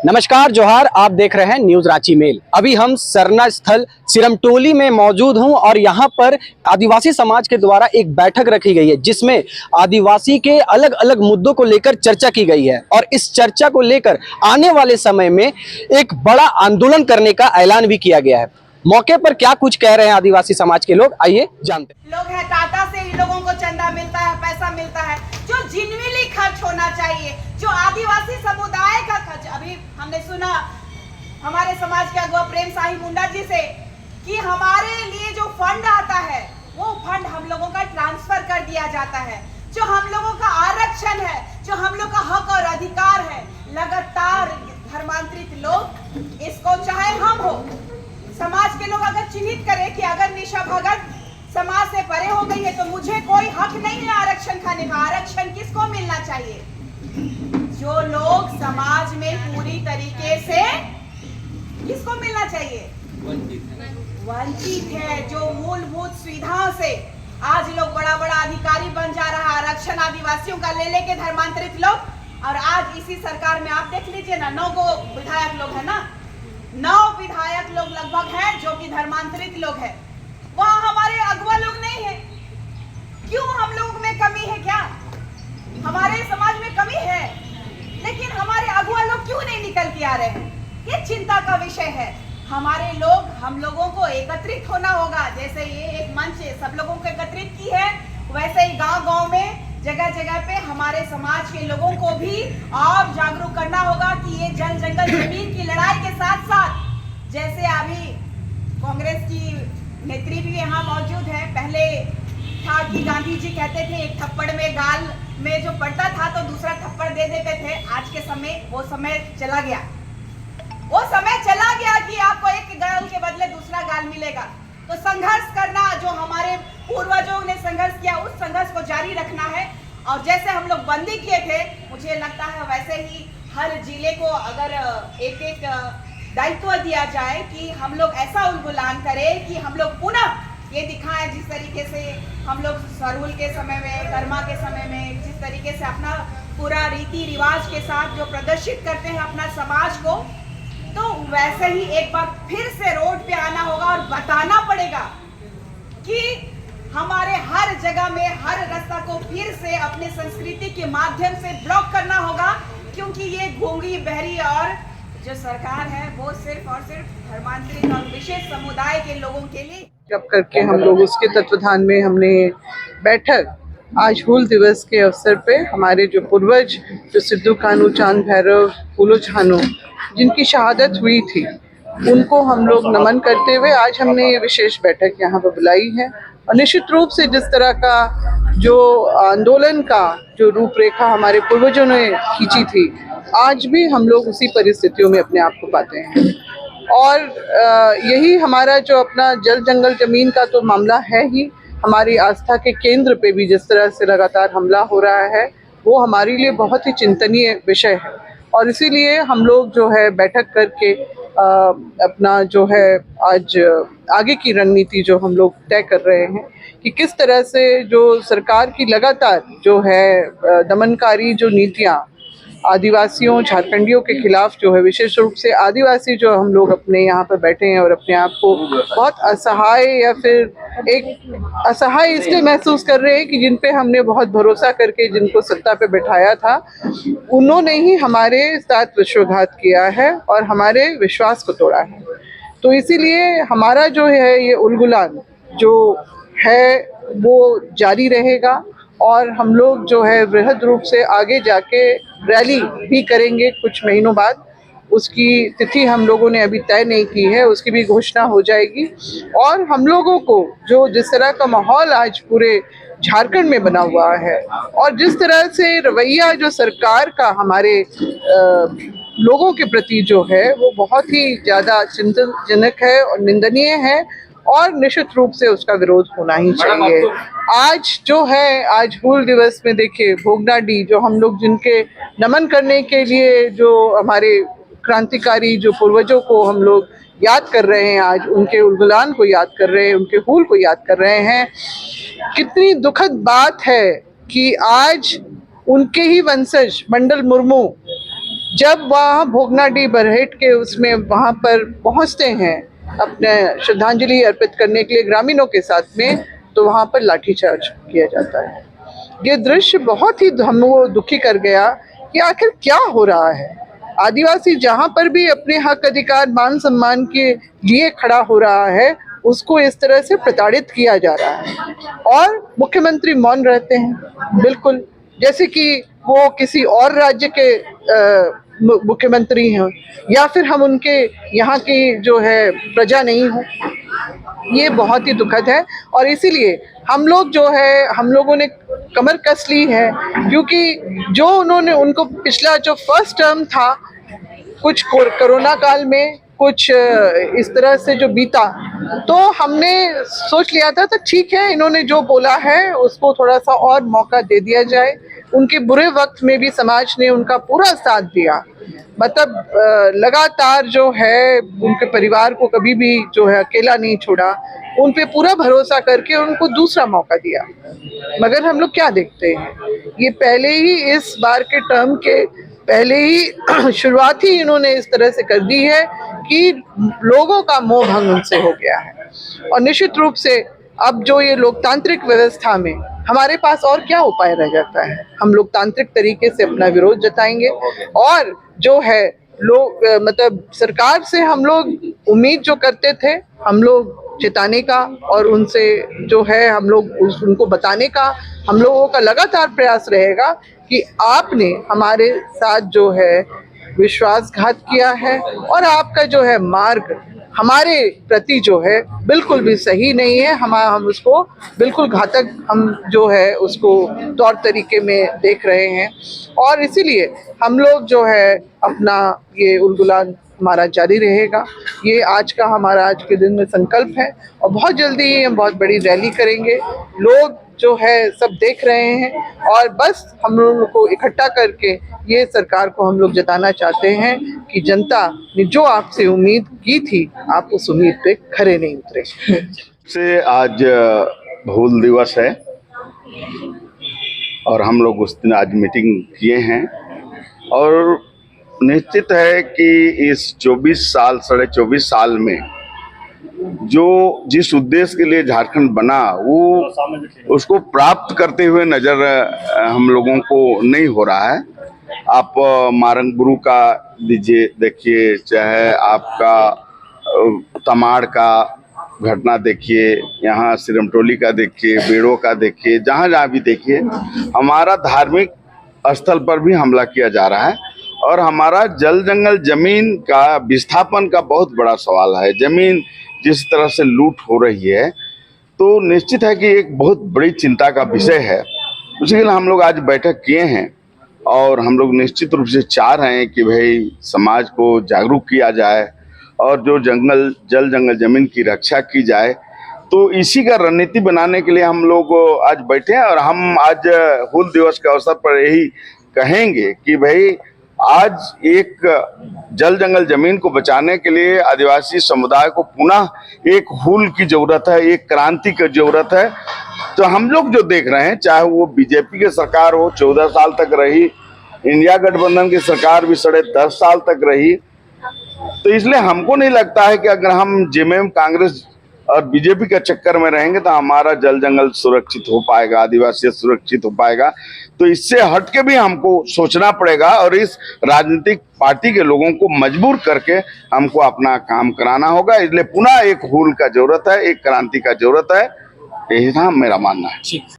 नमस्कार जोहार, आप देख रहे हैं न्यूज रांची मेल। अभी हम सरना स्थल सिरमटोली में मौजूद हूं और यहां पर आदिवासी समाज के द्वारा एक बैठक रखी गई है जिसमें आदिवासी के अलग अलग मुद्दों को लेकर चर्चा की गई है और इस चर्चा को लेकर आने वाले समय में एक बड़ा आंदोलन करने का ऐलान भी किया गया है। मौके पर क्या कुछ कह रहे हैं आदिवासी समाज के लोग, आइए जानते हैं। लोग हैं टाटा से इन लोगों को चंदा मिलता है, पैसा मिलता है जो जिन्विली खर्च होना चाहिए, जो आदिवासी समुदाय का खर्च। अभी हमने सुना हमारे समाज के अगुआ प्रेम साहिब मुंडा जी से कि हमारे लिए जो फंड आता है वो फंड हम लोगों का ट्रांसफर कर दिया जाता है, जो हम लोगों का आरक्षण है, जो हम लोग का हक और अधिकार है। लगातार धर्मांतरित लोग, इसको चाहे हम हो, समाज के लोग अगर चिन्हित करें कि अगर निशा भगत समाज से परे हो गई है तो मुझे कोई हक नहीं है आरक्षण खाने का। आरक्षण किसको मिलना चाहिए? जो लोग समाज में पूरी तरीके से, किसको मिलना चाहिए? वंचित है, जो मूलभूत सुविधाओं से आज लोग बड़ा बड़ा अधिकारी बन जा रहा है। आरक्षण आदिवासियों का ले लेके धर्मांतरित लोग, और आज इसी सरकार में आप देख लीजिए ना, 9 गो विधायक लोग है ना, 9 विधायक लोग लगभग हैं जो कि धर्मांतरित लोग हैं। वहाँ हमारे अगुआ लोग नहीं है। क्यों? हम लोग में कमी है क्या? हमारे समाज में कमी है, लेकिन हमारे अगुआ लोग क्यों नहीं निकल के आ रहे हैं? ये चिंता का विषय है। हमारे लोग, हम लोगों को एकत्रित होना होगा। जैसे ये एक मंच सब लोगों को एकत्रित की है, वैसे ही गांव-गांव में जगह जगह पे हमारे समाज के लोगों को भी आप जागरूक करना होगा कि ये जल जंगल जमीन की लड़ाई के साथ साथ, जैसे अभी कांग्रेस की नेत्री भी यहाँ मौजूद है, पहले था कि गांधी जी कहते थे एक थप्पड़ में गाल में जो पड़ता था तो दूसरा थप्पड़ दे देते थे। आज के समय वो समय चला गया, वो समय चला गया कि आपको एक गाल के बदले दूसरा गाल मिलेगा। तो संघर्ष करना, जो हमारे पूर्वजों ने संघर्ष किया, उस संघर्ष को जारी रखना है। और जैसे हम लोग बंदी किए थे, मुझे लगता है वैसे ही हर जिले को अगर एक एक दायित्व दिया जाए कि हम लोग ऐसा उल्गुलान करें कि हम लोग पुनः ये दिखाएं, जिस तरीके से हम लोग सरहुल के समय में, कर्मा के समय में जिस तरीके से अपना पूरा रीति रिवाज के साथ जो प्रदर्शित करते हैं अपना समाज को, तो वैसे ही एक बार फिर से रोड पे आना होगा और बताना पड़ेगा कि हमारे हर जगह में हर रास्ता को फिर से अपने संस्कृति के माध्यम से ब्लॉक करना होगा, क्योंकि ये गूंगी बहरी और जो सरकार है वो सिर्फ और सिर्फ धर्मांतरित और विशेष समुदाय के लोगों के लिए। जब करके हम लोग उसके तत्वाधान में हमने बैठक आज हूल दिवस के अवसर पे हमारे जो पूर्वज, जो सिद्धू कान्हू, चांद भैरव, फूलो छानो, जिनकी शहादत हुई थी, उनको हम लोग नमन करते हुए आज हमने ये विशेष बैठक यहाँ पर बुलाई है। और निश्चित रूप से जिस तरह का जो आंदोलन का जो रूपरेखा हमारे पूर्वजों ने खींची थी, आज भी हम लोग उसी परिस्थितियों में अपने आप को पाते हैं। और यही हमारा जो अपना जल जंगल जमीन का तो मामला है ही, हमारी आस्था के केंद्र पे भी जिस तरह से लगातार हमला हो रहा है, वो हमारे लिए बहुत ही चिंतनीय विषय है। और इसीलिए हम लोग जो है बैठक करके अपना जो है आज आगे की रणनीति जो हम लोग तय कर रहे हैं कि किस तरह से जो सरकार की लगातार जो है दमनकारी जो नीतियाँ आदिवासियों, झारखंडियों के खिलाफ जो है, विशेष रूप से आदिवासी जो हम लोग अपने यहाँ पर बैठे हैं और अपने आप को बहुत असहाय या फिर एक असहाय इसलिए महसूस कर रहे हैं कि जिन पे हमने बहुत भरोसा करके जिनको सत्ता पे बैठाया था, उन्होंने ही हमारे साथ विश्वासघात किया है और हमारे विश्वास को तोड़ा है। तो इसीलिए हमारा जो है ये उलगुलान जो है वो जारी रहेगा और हम लोग जो है वृहद रूप से आगे जाके रैली भी करेंगे कुछ महीनों बाद। उसकी तिथि हम लोगों ने अभी तय नहीं की है, उसकी भी घोषणा हो जाएगी। और हम लोगों को जो जिस तरह का माहौल आज पूरे झारखंड में बना हुआ है और जिस तरह से रवैया जो सरकार का हमारे लोगों के प्रति जो है वो बहुत ही ज़्यादा चिंताजनक है और निंदनीय है, और निश्चित रूप से उसका विरोध होना ही चाहिए। आज जो है, आज हूल दिवस में देखिए भोगनाडी जो हम लोग जिनके नमन करने के लिए जो हमारे क्रांतिकारी जो पूर्वजों को हम लोग याद कर रहे हैं, आज उनके उलगुलान को याद कर रहे हैं, उनके हूल को याद कर रहे हैं। कितनी दुखद बात है कि आज उनके ही वंशज मंडल मुर्मू जब वहाँ भोगनाडीह बरहेट के उसमें वहाँ पर पहुँचते हैं अपने श्रद्धांजलि अर्पित करने के लिए ग्रामीणों के साथ में, तो वहाँ पर लाठीचार्ज किया जाता है। ये दृश्य बहुत ही हमको दुखी कर गया कि आखिर क्या हो रहा है। आदिवासी जहाँ पर भी अपने हक अधिकार मान सम्मान के लिए खड़ा हो रहा है, उसको इस तरह से प्रताड़ित किया जा रहा है और मुख्यमंत्री मौन रहते हैं, बिल्कुल जैसे कि वो किसी और राज्य के मुख्यमंत्री हैं या फिर हम उनके यहाँ की जो है प्रजा नहीं हो। ये बहुत ही दुखद है और इसीलिए हम लोग जो है हम लोगों ने कमर कस ली है, क्योंकि जो उन्होंने उनको पिछला जो फर्स्ट टर्म था, कुछ कोरोना काल में कुछ इस तरह से जो बीता, तो हमने सोच लिया था तो ठीक है, इन्होंने जो बोला है उसको थोड़ा सा और मौका दे दिया जाए। उनके बुरे वक्त में भी समाज ने उनका पूरा साथ दिया, मतलब लगातार जो है उनके परिवार को कभी भी जो है अकेला नहीं छोड़ा, उन पे पूरा भरोसा करके उनको दूसरा मौका दिया। मगर हम लोग क्या देखते हैं, ये पहले ही इस बार के टर्म के पहले ही शुरुआत ही इन्होंने इस तरह से कर दी है कि लोगों का मोह भंग उनसे हो गया है। और निश्चित रूप से अब जो ये लोकतांत्रिक व्यवस्था में हमारे पास और क्या उपाय रह जाता है, हम लोकतांत्रिक तरीके से अपना विरोध जताएंगे और जो है लोग मतलब सरकार से हम लोग उम्मीद जो करते थे, हम लोग चिताने का और उनसे जो है हम लोग उनको बताने का हम लोगों का लगातार प्रयास रहेगा कि आपने हमारे साथ जो है विश्वासघात किया है और आपका जो है मार्ग हमारे प्रति जो है बिल्कुल भी सही नहीं है। हम उसको बिल्कुल घातक हम जो है उसको तौर तरीके में देख रहे हैं और इसीलिए हम लोग जो है अपना ये उलगुलान हमारा जारी रहेगा। ये आज का हमारा आज के दिन में संकल्प है और बहुत जल्दी ही हम बहुत बड़ी रैली करेंगे। लोग जो है सब देख रहे हैं और बस हम लोगों को इकट्ठा करके ये सरकार को हम लोग जताना चाहते हैं कि जनता ने जो आपसे उम्मीद की थी, आप उस उम्मीद पे खरे नहीं उतरे। से आज हूल दिवस है और हम लोग उस दिन आज मीटिंग किए हैं और निश्चित है कि इस 24 साल में जो जिस उद्देश्य के लिए झारखंड बना वो उसको प्राप्त करते हुए नजर हम लोगों को नहीं हो रहा है। आप मारंगबुरु का लीजिए, देखिए, चाहे आपका तमाड़ का घटना देखिए, यहाँ सिरमटोली का देखिए, बेड़ो का देखिए, जहाँ जहाँ भी देखिए हमारा धार्मिक स्थल पर भी हमला किया जा रहा है और हमारा जल जंगल जमीन का विस्थापन का बहुत बड़ा सवाल है। जमीन जिस तरह से लूट हो रही है तो निश्चित है कि एक बहुत बड़ी चिंता का विषय है। उसी के लिए हम लोग आज बैठक किए हैं और हम लोग निश्चित रूप से चाह रहे हैं कि भाई समाज को जागरूक किया जाए और जो जल जंगल जमीन की रक्षा की जाए। तो इसी का रणनीति बनाने के लिए हम लोग आज बैठे हैं और हम आज हूल दिवस के अवसर पर यही कहेंगे कि भाई आज एक जल जंगल जमीन को बचाने के लिए आदिवासी समुदाय को पुनः एक हूल की जरूरत है, एक क्रांति की जरूरत है। तो हम लोग जो देख रहे हैं, चाहे वो बीजेपी की सरकार हो 14 साल तक रही, इंडिया गठबंधन की सरकार भी 10.5 साल तक रही, तो इसलिए हमको नहीं लगता है कि अगर हम जेएमएम कांग्रेस और बीजेपी के चक्कर में रहेंगे तो हमारा जल जंगल सुरक्षित हो पाएगा, आदिवासी सुरक्षित हो पाएगा। तो इससे हट के भी हमको सोचना पड़ेगा और इस राजनीतिक पार्टी के लोगों को मजबूर करके हमको अपना काम कराना होगा। इसलिए पुनः एक हूल का जरूरत है, एक क्रांति का जरूरत है। यही था मेरा मानना है।